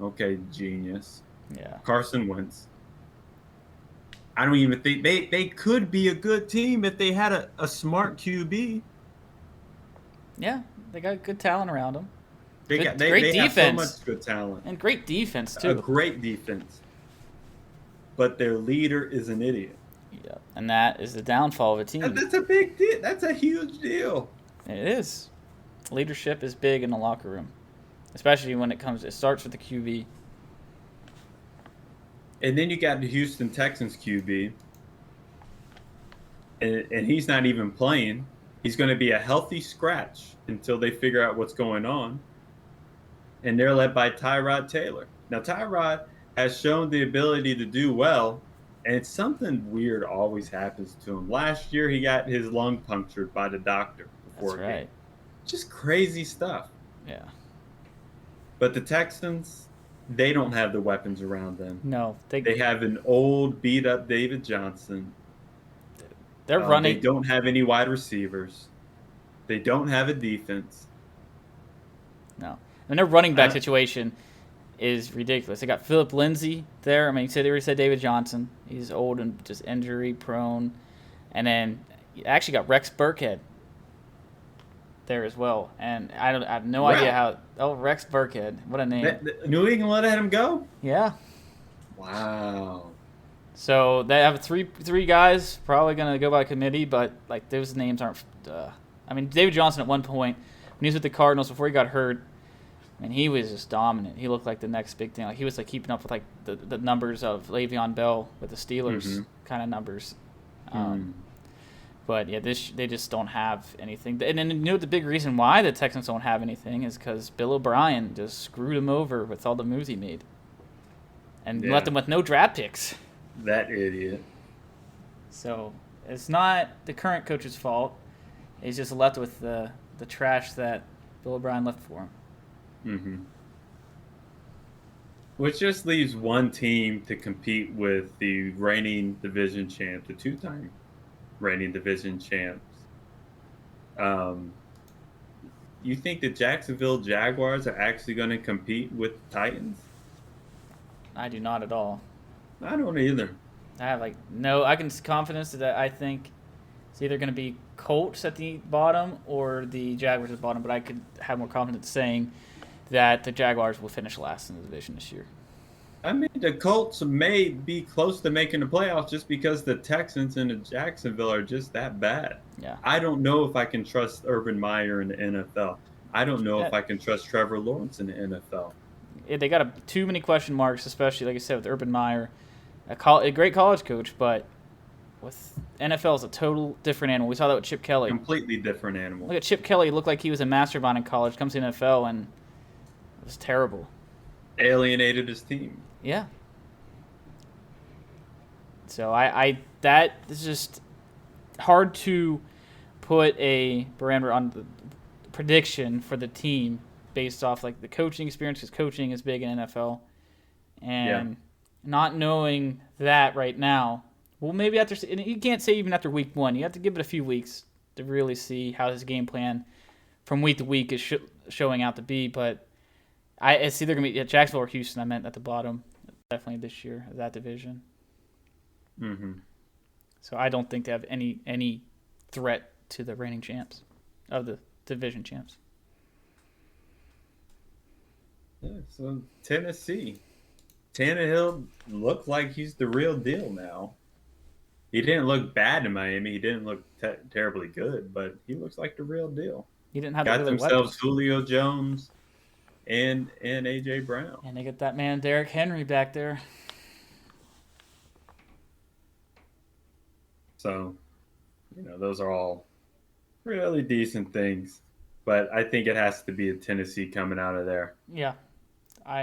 okay, genius. Yeah. Carson Wentz. I don't even think they could be a good team if they had a smart QB. Yeah, they got good talent around them. They defense. have so much good talent. And great defense, too. A great defense. But their leader is an idiot. Yeah, and that is the downfall of a team. That's a big deal. That's a huge deal. It is. Leadership is big in the locker room, especially when it starts with the QB. And then you got the Houston Texans QB, and he's not even playing. He's going to be a healthy scratch until they figure out what's going on. And they're led by Tyrod Taylor. Now, Tyrod has shown the ability to do well, and something weird always happens to him. Last year, he got his lung punctured by the doctor before That's right. Just crazy stuff. Yeah. But the Texans, they don't have the weapons around them. No. They have an old, beat-up David Johnson. They're running. They don't have any wide receivers. They don't have a defense. No. And their running back situation is ridiculous. They got Philip Lindsay there. I mean, they already said David Johnson. He's old and just injury-prone. And then you actually got Rex Burkhead there as well. And I have no idea how. Oh, Rex Burkhead. What a name. New England let him go? Yeah. Wow. So they have three guys probably going to go by committee, but like those names aren't. I mean, David Johnson at one point when he was with the Cardinals before he got hurt, and he was just dominant. He looked like the next big thing. Like he was like keeping up with like the numbers of Le'Veon Bell with the Steelers kind of numbers. But yeah, they just don't have anything. And then the big reason why the Texans don't have anything is because Bill O'Brien just screwed him over with all the moves he made, and left them with no draft picks. That idiot. So it's not the current coach's fault. He's just left with the trash that Bill O'Brien left for him. Mm-hmm. Which just leaves one team to compete with the reigning division champ, the two-time reigning division champs. You think the Jacksonville Jaguars are actually going to compete with the Titans? I do not at all. I don't either. I have I can confidence that I think it's either going to be Colts at the bottom or the Jaguars at the bottom, but I could have more confidence saying that the Jaguars will finish last in the division this year. I mean, the Colts may be close to making the playoffs just because the Texans and the Jacksonville are just that bad. Yeah. I don't know if I can trust Urban Meyer in the NFL. I don't know if I can trust Trevor Lawrence in the NFL. They got too many question marks, especially, like I said, with Urban Meyer, a great college coach, but with NFL is a total different animal. We saw that with Chip Kelly. Completely different animal. Look at Chip Kelly. He looked like he was a mastermind in college. Comes to the NFL, and it was terrible. Alienated his team. Yeah. So that is just hard to put a parameter on the prediction for the team based off the coaching experience, because coaching is big in NFL, and not knowing that right now. Well, maybe you can't say even after week 1. You have to give it a few weeks to really see how his game plan from week to week is showing out to be. But it's either going to be Jacksonville or Houston. I meant at the bottom, definitely this year of that division. Mm-hmm. So I don't think they have any threat to the reigning champs of the division champs. Yeah, so Tennessee. Tannehill looked like he's the real deal now. He didn't look bad in Miami. He didn't look terribly good, but he looks like the real deal. He didn't have got the themselves Julio Jones and A.J. Brown. And they got that man Derrick Henry back there. So, those are all really decent things. But I think it has to be a Tennessee coming out of there. Yeah.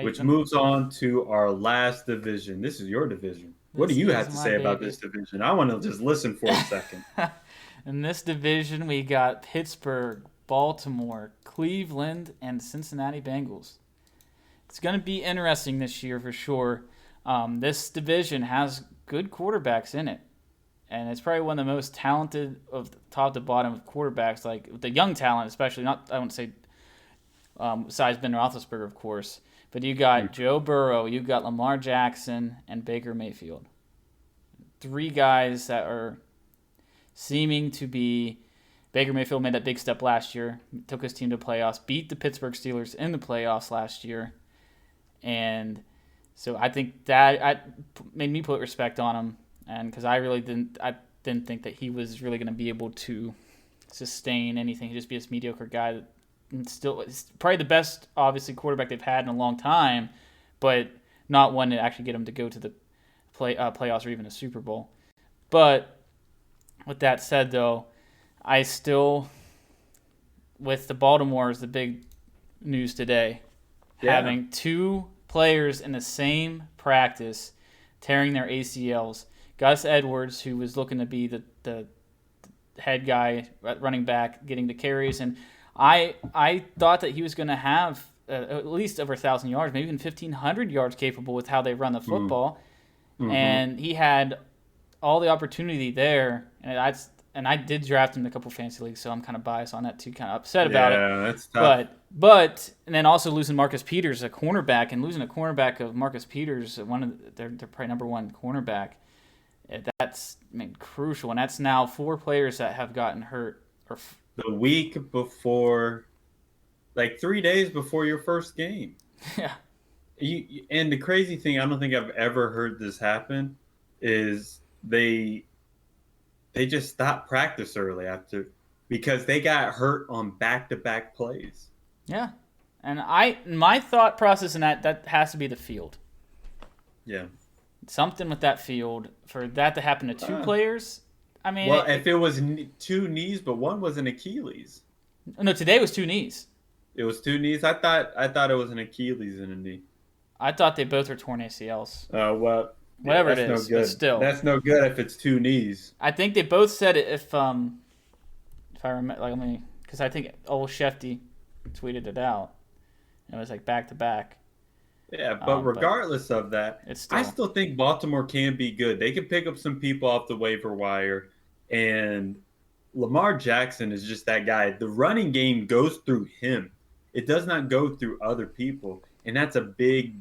Which moves on to our last division. This is your division. What do you have to say about this division? I want to just listen for a second. In this division, we got Pittsburgh, Baltimore, Cleveland, and Cincinnati Bengals. It's going to be interesting this year for sure. This division has good quarterbacks in it. And it's probably one of the most talented of the top to bottom of quarterbacks, like the young talent especially. Not, I wouldn't say besides Ben Roethlisberger, of course. But you got Joe Burrow, you got Lamar Jackson, and Baker Mayfield. 3 guys that are seeming to be. Baker Mayfield made that big step last year, took his team to playoffs, beat the Pittsburgh Steelers in the playoffs last year, and so I think that made me put respect on him, and because I didn't think that he was really going to be able to sustain anything. He'd just be this mediocre guy that. And still, it's probably the best, obviously, quarterback they've had in a long time, but not one to actually get them to go to the playoffs or even a Super Bowl. But with that said, though, I still, with the Baltimore is the big news today, having 2 players in the same practice tearing their ACLs. Gus Edwards, who was looking to be the head guy, running back, getting the carries, and I thought that he was going to have at least over 1,000 yards, maybe even 1,500 yards capable with how they run the football. Mm-hmm. And he had all the opportunity there. And I did draft him in a couple fantasy leagues, so I'm kind of biased on that too, kind of upset about it. Yeah, that's tough. But and then also losing Marcus Peters, a cornerback, and losing a cornerback of Marcus Peters, they're probably number 1 cornerback. That's crucial, and that's now 4 players that have gotten hurt. The week before, 3 days before your first game. Yeah. And the crazy thing, I don't think I've ever heard this happen, is they just stopped practice early because they got hurt on back-to-back plays. Yeah. And my thought process in that has to be the field. Yeah. Something with that field, for that to happen to 2 players, I mean, Well, if it was two knees, but one was an Achilles. no, today was two knees. It was two knees. I thought it was an Achilles and a knee. I thought they both were torn ACLs. Well, yeah, Whatever it that's no is, but good. still. That's no good if it's two knees. I think they both said it if I remember, like, let me, because I think old Shefty tweeted it out. It was like back to back. Yeah, but regardless of that, It's I still still think Baltimore can be good. They can pick up some people off the waiver wire, and Lamar Jackson is just that guy. The running game goes through him. It does not go through other people, and that's a big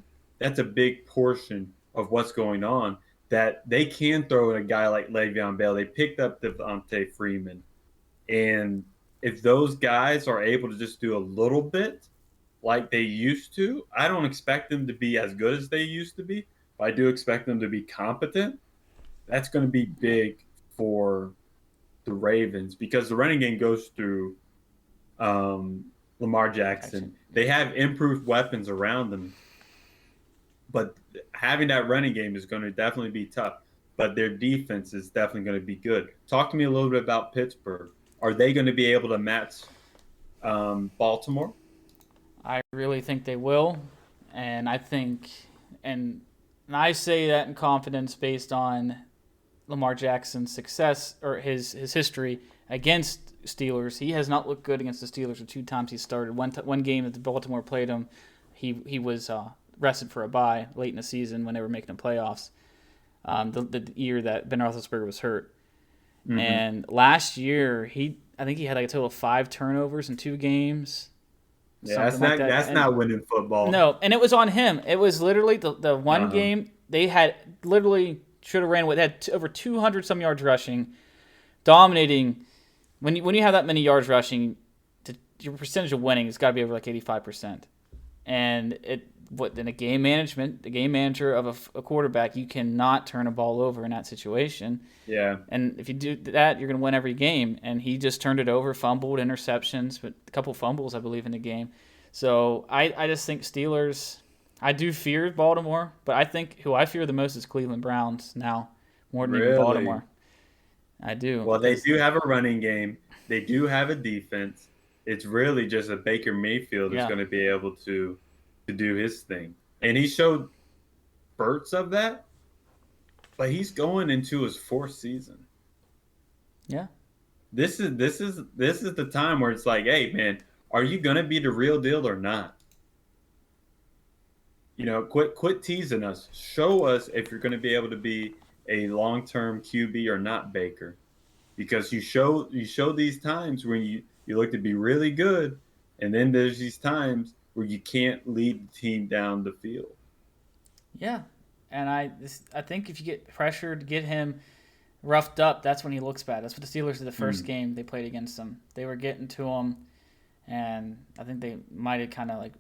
portion of what's going on. That they can throw at a guy like Le'Veon Bell. They picked up Devontae Freeman, and if those guys are able to just do a little bit like they used to, I don't expect them to be as good as they used to be, but I do expect them to be competent. That's going to be big for the Ravens because the running game goes through Lamar Jackson. They have improved weapons around them, but having that running game is going to definitely be tough. But their defense is definitely going to be good. Talk to me a little bit about Pittsburgh. Are they going to be able to match Baltimore? I really think they will, and I think, and I say that in confidence based on Lamar Jackson's success or his history against Steelers. He has not looked good against the Steelers the two times he started. One game that the Baltimore played him, he was rested for a bye late in the season when they were making the playoffs. The year that Ben Roethlisberger was hurt, and last year I think he had like a total of 5 turnovers in 2 games. Yeah, that's not winning football. No, and it was on him. It was literally the one game they had literally should have ran with. They had over 200 some yards rushing, dominating. When you have that many yards rushing, your percentage of winning has got to be over like 85%. And in a game management, the game manager of a quarterback, you cannot turn a ball over in that situation. Yeah. And if you do that, you're going to win every game. And he just turned it over, fumbled, interceptions, but a couple fumbles, I believe, in the game. So I just think Steelers. I do fear Baltimore, but I think who I fear the most is Cleveland Browns now, more than even Baltimore. I do. Well, they do have a running game. They do have a defense. It's really just a Baker Mayfield that's going to be able to do his thing. And he showed spurts of that, but he's going into his 4th season. Yeah. This is the time where it's like, hey man, are you going to be the real deal or not? Quit teasing us. Show us if you're going to be able to be a long-term QB or not, Baker. Because you show these times when you look to be really good, and then there's these times where you can't lead the team down the field. Yeah, and I think if you get pressure to get him roughed up, that's when he looks bad. That's what the Steelers did the first game they played against him. They were getting to him, and I think they might have kind of like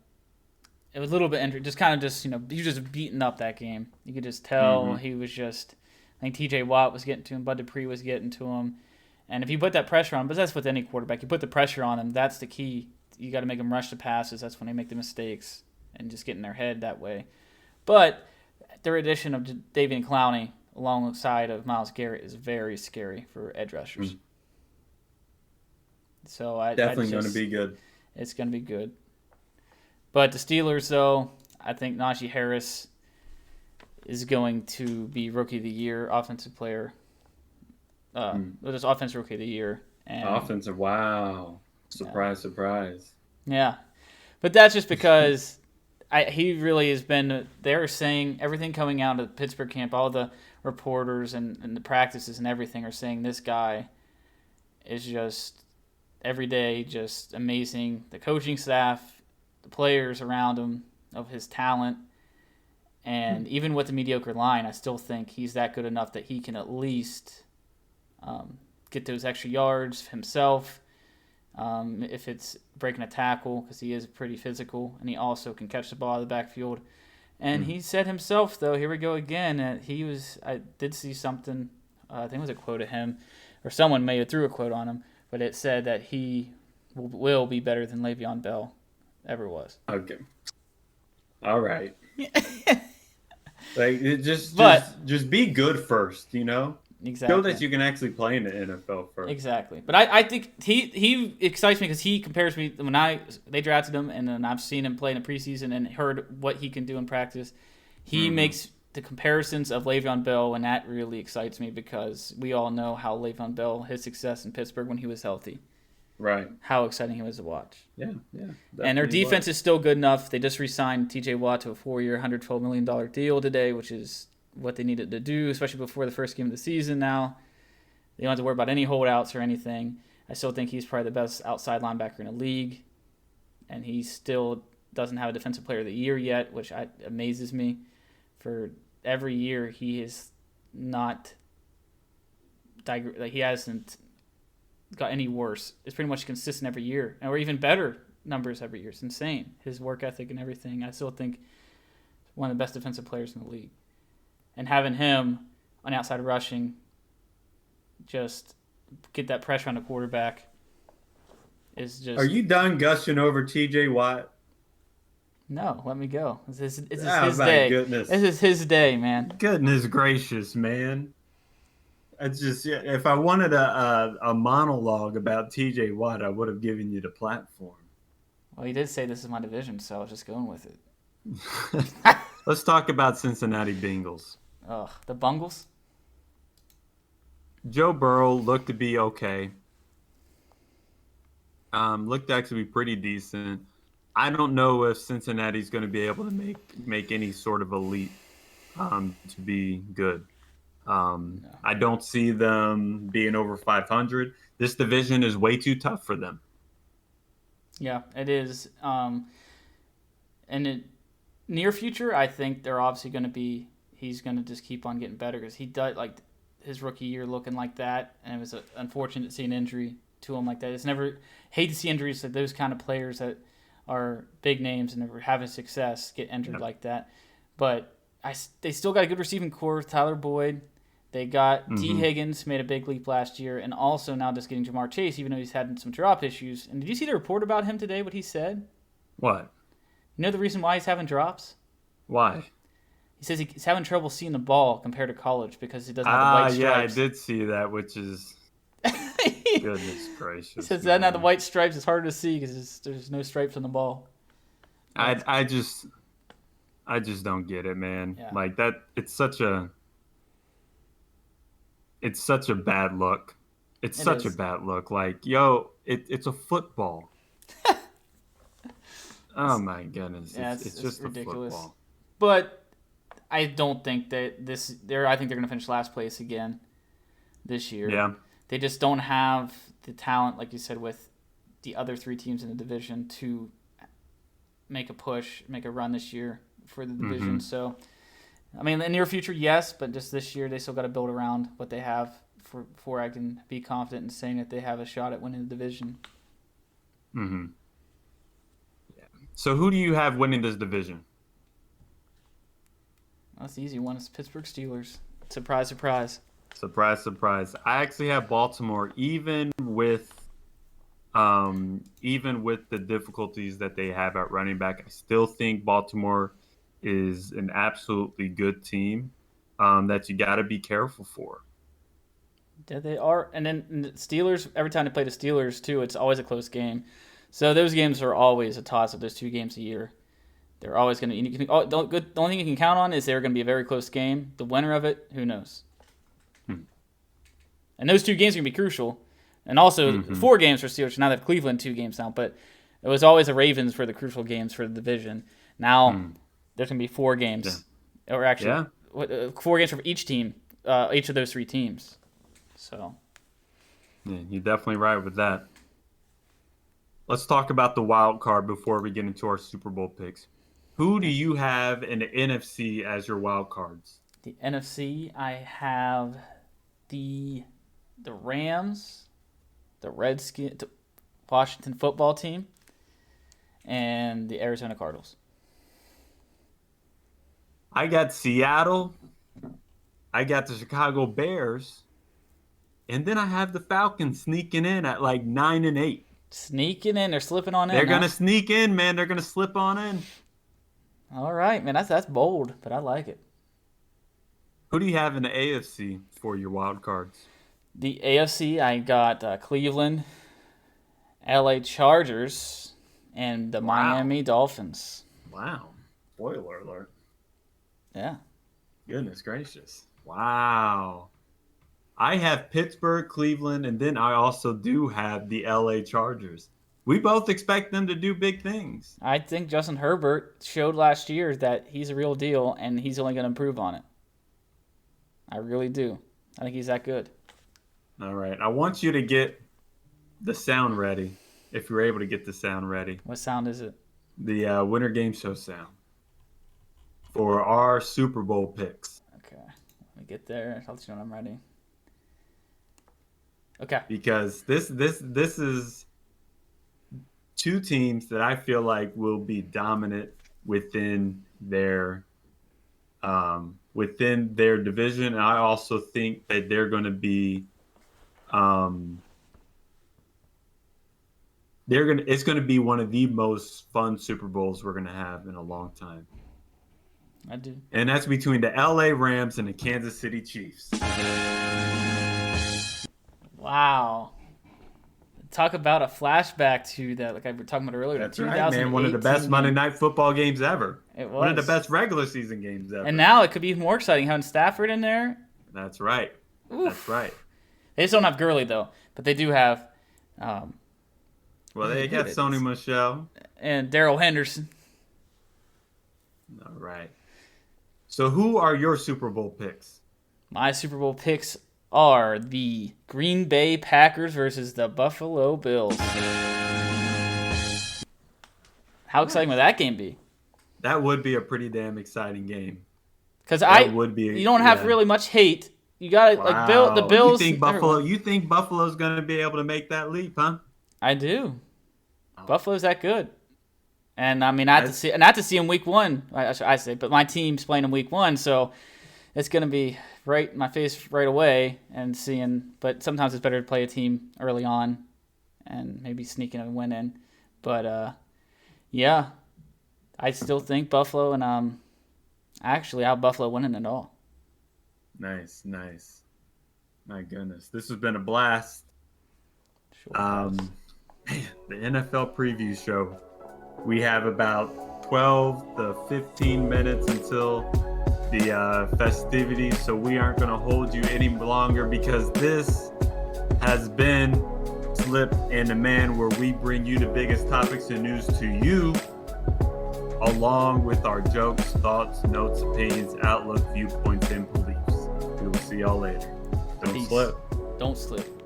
it was a little bit injured. Just kind of just he was just beating up that game. You could just tell he was just. I think T.J. Watt was getting to him. Bud Dupree was getting to him. And if you put that pressure on him, but that's with any quarterback, you put the pressure on him, that's the key. You got to make them rush the passes. That's when they make the mistakes and just get in their head that way. But their addition of Davian Clowney alongside of Myles Garrett is very scary for edge rushers. So definitely going to be good. It's going to be good. But the Steelers, though, I think Najee Harris is going to be Rookie of the Year, Offensive Player. Just Offensive Rookie of the Year. And Offensive, wow. Surprise. Yeah. But that's just because he really has been – they're saying everything coming out of the Pittsburgh camp, all the reporters and the practices and everything are saying this guy is just every day just amazing. The coaching staff, the players around him, of his talent. And even with the mediocre line, I still think he's that good enough that he can at least get those extra yards himself. If it's breaking a tackle, because he is pretty physical, and he also can catch the ball out of the backfield. And he said himself, though, here we go again, I did see something, I think it was a quote of him, or someone may have threw a quote on him, but it said that he will be better than Le'Veon Bell ever was. Okay. All right. Like, just be good first, Exactly. Show that you can actually play in the NFL first. Exactly. But I think he excites me because he compares me when they drafted him and then I've seen him play in the preseason and heard what he can do in practice. He makes the comparisons of Le'Veon Bell, and that really excites me because we all know how Le'Veon Bell, his success in Pittsburgh when he was healthy. Right. How exciting he was to watch. Yeah. And their defense is still good enough. They just re-signed T.J. Watt to a 4-year, $112 million deal today, which is what they needed to do, especially before the first game of the season now. They don't have to worry about any holdouts or anything. I still think he's probably the best outside linebacker in the league. And he still doesn't have a Defensive Player of the Year yet, which amazes me. For every year, he is not he hasn't got any worse. It's pretty much consistent every year, or even better numbers every year. It's insane. His work ethic and everything. I still think one of the best defensive players in the league. And having him on outside rushing, just get that pressure on the quarterback is just. Are you done gushing over T.J. Watt? No, let me go. This is his my day. goodness. This is his day, man. Goodness gracious, man. It's just, if I wanted a monologue about T.J. Watt, I would have given you the platform. Well, he did say this is my division, so I was just going with it. Let's talk about Cincinnati Bengals. Ugh, the Bungles? Joe Burrow looked to be okay. Looked to actually be pretty decent. I don't know if Cincinnati's going to be able to make any sort of a leap to be good. No. I don't see them being over 500. This division is way too tough for them. Yeah, it is. In the near future, I think they're obviously going to be. He's going to just keep on getting better because he does like his rookie year looking like that, and it was unfortunate to see an injury to him like that. It's never hate to see injuries to those kind of players that are big names and are having success get injured like that. But they still got a good receiving core with Tyler Boyd. They got T. Higgins, made a big leap last year, and also now just getting Jamar Chase, even though he's had some drop issues. And did you see the report about him today, what he said? What? You know the reason why he's having drops? Why? He says he's having trouble seeing the ball compared to college because he doesn't have the white stripes. Yeah, I did see that, which is goodness gracious. He says that now the white stripes is harder to see because there's no stripes on the ball. I just don't get it, man. Yeah. Like that, it's such a bad look. It's such a bad look. Like, yo, it's a football. Oh my goodness. Yeah, it's just ridiculous. A football. But I don't think that I think they're going to finish last place again this year. Yeah. They just don't have the talent, like you said, with the other three teams in the division to make a push, make a run this year for the division. So, I mean, in the near future, yes, but just this year, they still got to build around what they have before I can be confident in saying that they have a shot at winning the division. Mm-hmm. Yeah. So who do you have winning this division? That's the easy one. It's Pittsburgh Steelers. Surprise, surprise. Surprise, surprise. I actually have Baltimore, even with the difficulties that they have at running back. I still think Baltimore is an absolutely good team that you got to be careful for. Yeah, they are. And then the Steelers, every time they play the Steelers, too, it's always a close game. So those games are always a toss-up. There's 2 games a year. They're always going to – the only thing you can count on is they're going to be a very close game. The winner of it, who knows? And those 2 games are going to be crucial. And also 4 games for Steelers. Now they have Cleveland 2 games now. But it was always the Ravens for the crucial games for the division. Now there's going to be 4 games. Yeah. Or actually 4 games for each team, each of those 3 teams. So, yeah, you're definitely right with that. Let's talk about the wild card before we get into our Super Bowl picks. Who do you have in the NFC as your wild cards? The NFC, I have the Rams, the Redskins, the Washington football team, and the Arizona Cardinals. I got Seattle. I got the Chicago Bears. And then I have the Falcons sneaking in at like 9-8. Sneaking in, they're slipping on in. They're gonna sneak in, man. They're gonna slip on in. All right, man. That's bold, but I like it. Who do you have in the AFC? for your wild cards? The AFC, I got Cleveland, LA Chargers, and the Miami Dolphins. Wow. Spoiler alert. Yeah. Goodness gracious. Wow. I have Pittsburgh, Cleveland, and then I also do have the LA Chargers. We both expect them to do big things. I think Justin Herbert showed last year that he's a real deal, and he's only going to improve on it. I really do. I think he's that good. All right. I want you to get the sound ready, if you're able to get the sound ready. What sound is it? The Winter Game Show sound for our Super Bowl picks. Okay. Let me get there. I'll let you know when I'm ready. Okay. Because this is two teams that I feel like will be dominant within their division, and I also think that they're going to be it's going to be one of the most fun Super Bowls we're going to have in a long time. I do. And that's between the LA Rams and the Kansas City Chiefs. Wow. Talk about a flashback to that, like I was talking about earlier. That's right, man. One of the best Monday Night Football games ever. It was. One of the best regular season games ever. And now it could be even more exciting having Stafford in there. That's right. Oof. That's right. They just don't have Gurley, though. But they do have... well, they got Sony Michel. And Darrell Henderson. All right. So who are your Super Bowl picks? My Super Bowl picks are the Green Bay Packers versus the Buffalo Bills. How exciting would that game be? That would be a pretty damn exciting game. Because you don't have really much hate. You got like the Bills. You think Buffalo's going to be able to make that leap, huh? I do. Buffalo's that good. And I mean, not to see him week one. I say, but my team's playing in week one, so it's going to be right in my face right away and seeing. But sometimes it's better to play a team early on, and maybe sneaking a win in. But yeah, I still think Buffalo, and actually out Buffalo winning it all. Nice. My goodness, this has been a blast. Sure Man, the NFL preview show. We have about 12 to 15 minutes until the festivities, so we aren't going to hold you any longer because this has been Slip and the Man, where we bring you the biggest topics and news to you, along with our jokes, thoughts, notes, opinions, outlook, viewpoints, and beliefs. We will see y'all later. Don't slip. Don't slip.